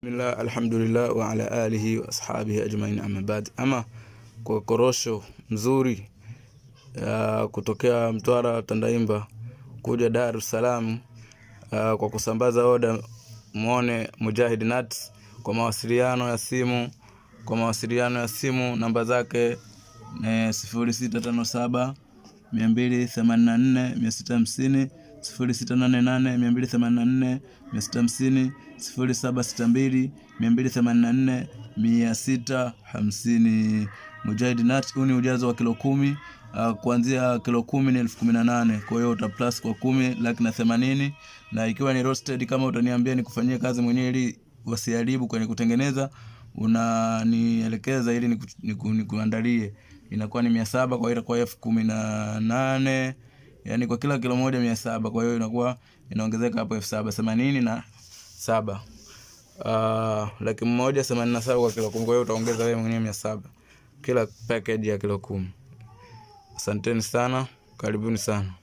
Bismillah, alhamdulillah wa ala alihi wa ashabihi ajmain, amma ba'd. Ama kwa korosho mzuri kutokea Mtwara Tandaimba kuja Dar es Salaam kwa kusambaza oda muone Mujahid Nuts. Kwa mawasiliano ya simu namba zake 0657 284 650, 0688 284 650, 0762 284 650. Mujahid Nuts ni ujazo wa kilo 10. Kuanzia kilo 10 ni 18,000. Kwa hiyo uta plus kwa 10 180,000. Na ikiwa ni roasted, kama utaniambia nikufanyie kazi mwenyewe ili wasiharibu kwenye kutengeneza, unanielekeza ili nikuandalie, inakuwa ni 700. kwa hiyo kwa 18,000, yani kwa kila kilo moja 700. Kwa hiyo inakuwa inaongezeka hapo 787. 187 kwa kilo 10. Kwa hiyo utaongeza wewe mwenyewe 700 kila package ya kilo 10. Asanteni sana, karibuni sana.